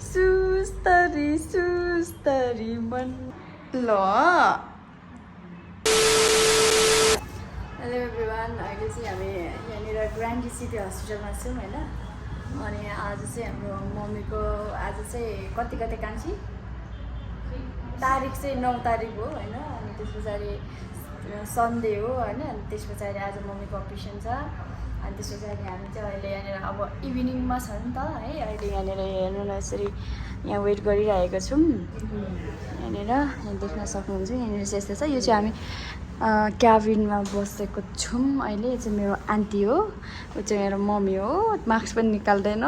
सुस्तरी सुस्तरी मन ल hello everyone अहिले चाहिँ हामी यहाँनिर ग्रान्ड सिटी हस्पिटलमा छौँ होइन अनि आज चाहिँ हाम्रो मम्मीको आज चाहिँ कति कान्छी तारिक चाहिँ 9 तारिक हो होइन अनि त्यस पछाडि सन्डे हो होइन अनि त्यस पछाडि आज मम्मीको अपरेसन छ अनि त्यस पछाडि हामी चाहिँ अहिले यहाँनिर अब इभिनिङमा छ नि त है अहिले यहाँनिर हेर्नु न यसरी यहाँ वेट गरिरहेको छौँ यहाँनिर देख्न सक्नुहुन्छ यहाँनिर चाहिँ यस्तो छ यो चाहिँ हामी क्याबिनमा बसेको छौँ अहिले यो चाहिँ मेरो आन्टी हो ऊ चाहिँ मेरो मम्मी हो मास्क पनि निकाल्दैन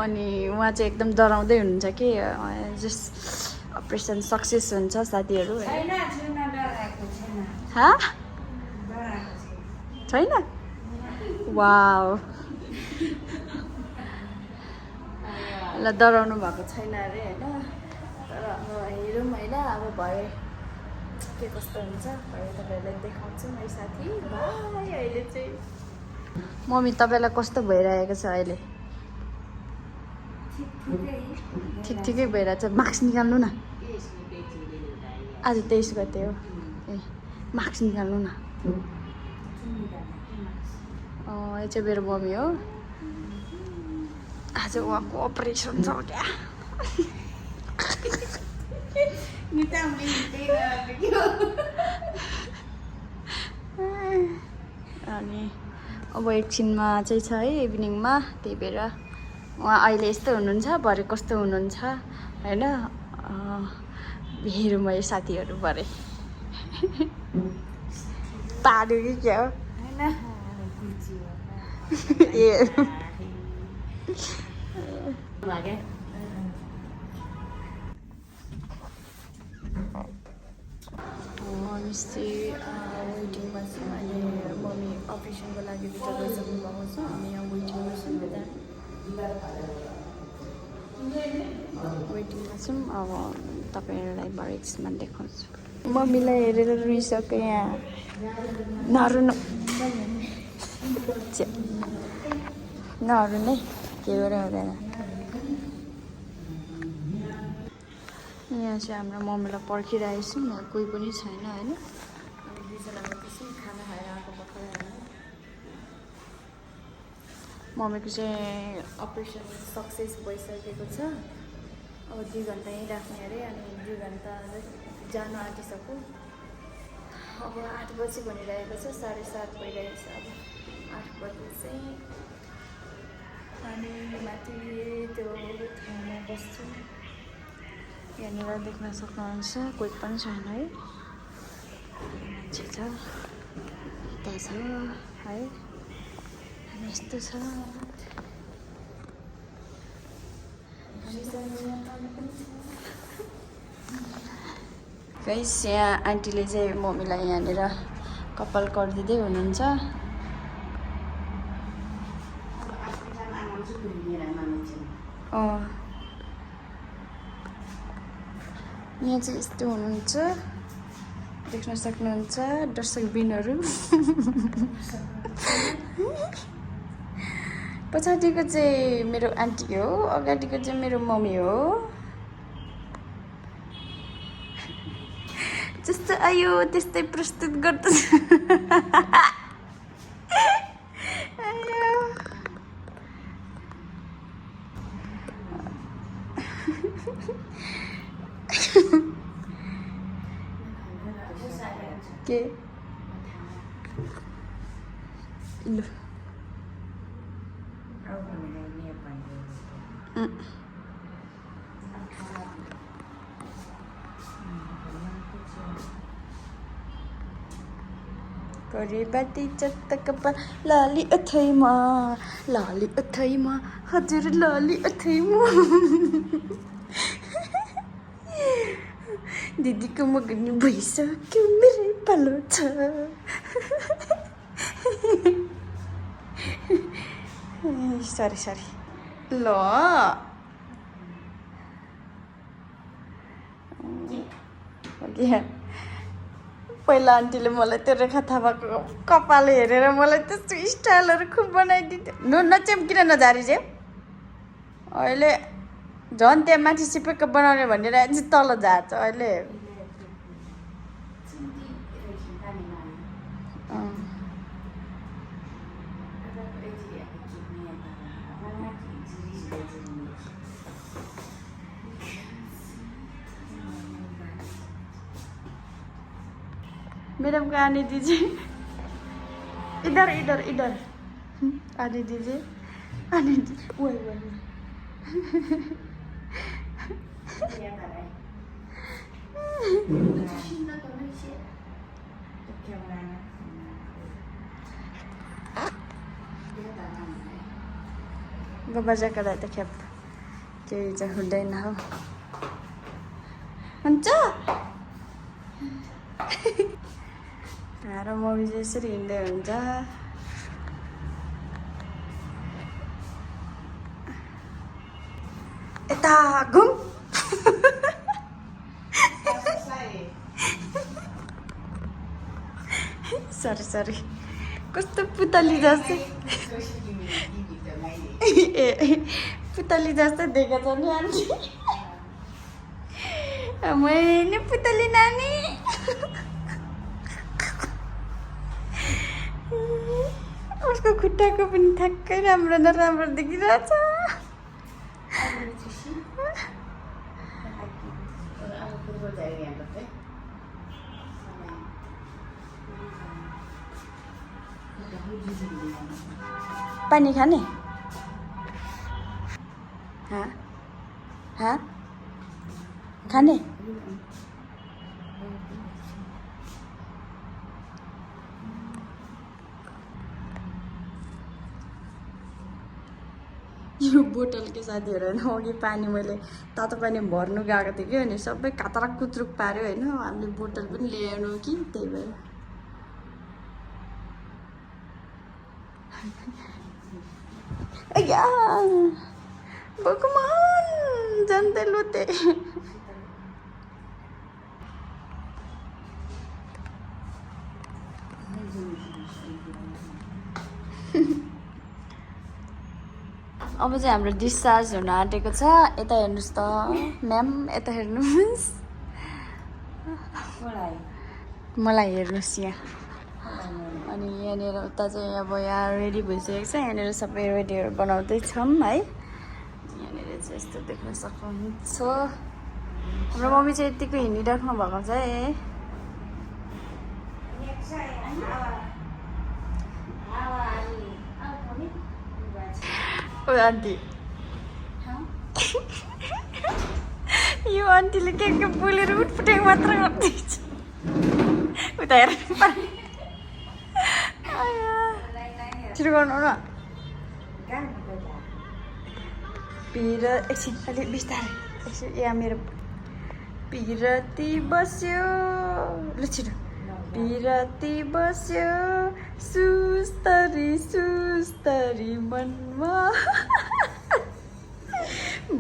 अनि उहाँ चाहिँ एकदम डराउँदै हुनुहुन्छ कि जस्ट अपरेसन सक्सेस हुन्छ साथीहरू छैन वाउ ल डराउनु भएको छैन अरे होइन तर अब हेरौँ होइन अब भए के कस्तो हुन्छ भए तपाईँहरूलाई देखाउँछु है साथी भाइ अहिले चाहिँ मम्मी तपाईँलाई कस्तो भइरहेको छ अहिले ठिक ठिकै भइरहेछ मास्क निकाल्नु न आज 23 गते हो ए मास्क निकाल्नु न यो चाहिँ मेरो मम्मी हो आज उहाँको अपरेसन छ क्या अनि अब एकछिनमा चाहिँ छ है इभिनिङमा त्यही भएर उहाँ अहिले यस्तो हुनुहुन्छ भरे कस्तो हुनुहुन्छ होइन हेरौँ है साथीहरू भरे पार्यो कि क्या हो ए मिस्त्री वेटिङमा छौँ अनि मम्मी अपरेसनको लागि भित्र गइसक्नु भएको छ अनि यहाँ वेटिङमा छौँ वेटिङमा छौँ अब तपाईँहरूलाई भरे एकछिनमा देखाउँछु मम्मीलाई हेरेर रुइसक्यो यहाँ नरुनु नरुनु नै के गरेर हुँदैन यहाँ चाहिँ हाम्रो मम्मीलाई पर्खिरहेको छौँ यहाँ कोही पनि छैन होइन अनि दुईजना एकैछिन खाना खाएर आएको भर्खर होइन मम्मीको चाहिँ अपरेसन सक्सेस भइसकेको छ अब 2 घन्टा यहीँ राख्ने अरे अनि 2 घन्टा जानु आँटिसक्यो अब 8 बजी भनिरहेको छ 7:30 भइरहेको छ अब 8 बजी चाहिँ अनि माथि त्यो ठाउँमा बस्छु यहाँनिर देख्न सक्नुहुन्छ कोही पनि छैन है मान्छे छ यता छ है यस्तो छ गाइस यहाँ आन्टीले चाहिँ मम्मीलाई यहाँनिर कपाल गरिदिँदै हुनुहुन्छ यहाँ चाहिँ यस्तो हुनुहुन्छ देख्न सक्नुहुन्छ दर्शकबिनहरू पछाडिको चाहिँ मेरो आन्टी हो अगाडिको चाहिँ मेरो मम्मी हो जस्तो आयो त्यस्तै प्रस्तुत गर्दछ के लु गरेबाटी चत्त कपाल लाली अथैमा हजुर लाली अथैमा दिदीको मगनी भइसक्यो मेरै पालो छ सरी ल पहिला आन्टीले मलाई त्यो रेखा थापाको कपाल हेरेर मलाई त्यस्तो स्टाइलहरू खुब बनाइदिन्थ्यो नचेम्किन नजारी चाहिँ अहिले झन् त्यहाँ माथि सिपेक्क बनाउने भनेर अझै तल झार्छ अहिले मैडम को आने दीजिए इधर इधर इधर आने दीजिए आने दीजिए वही वही बजा करा त खेप केही चाहिँ हुँदैन हो हुन्छ र मम्मी चाहिँ यसरी हिँड्दै हुन्छ यता घुम सरी सरी कस्तो पुतली जस्तो ए पुतली जस्तो देखेको छ नि आन्टी मैले पुतली नानी उसको खुट्टाको पनि ठ्याक्कै राम्रो नराम्रो देखिरहेछ पानी खाने हाँ हाँ खाने यो बोतलकै साथीहरू होइन अघि पानी मैले तातो पानी भर्नु गएको थिएँ कि अनि सबै कातराक कुत्रुक पार्यो होइन हामीले बोतल पनि ल्याउनु कि त्यही भएर या भगवान जान्दै लुते अब चाहिँ हाम्रो डिस्चार्ज हुन आँटेको छ यता हेर्नुहोस् त म्याम यता हेर्नुहोस् मलाई हेर्नुहोस् यहाँ अनि यहाँनिर उता चाहिँ अब यहाँ रेडी भइसकेको छ यहाँनिर सबै रेडीहरू बनाउँदैछौँ है यहाँनिर चाहिँ यस्तो देख्न सक्नुहुन्छ हाम्रो मम्मी चाहिँ यतिको हिँडिराख्नु भएको छ है ओ आन्टी यो आन्टीले के बोलेर उठपुटेको मात्र गर्दैछ उता हेर सुरु गर्नु न पिर एकछिन अलिक बिस्तारै एकछिन यहाँ मेरो पिरती बस्यो ल छिटो पिरती बस्यो सुस्तरी सुस्तरी मनमा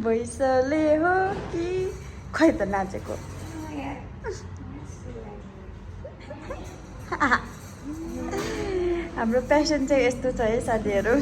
भैसले हो कि खै त नाचेको हाम्रो प्यासन चाहिँ यस्तो छ है साथीहरू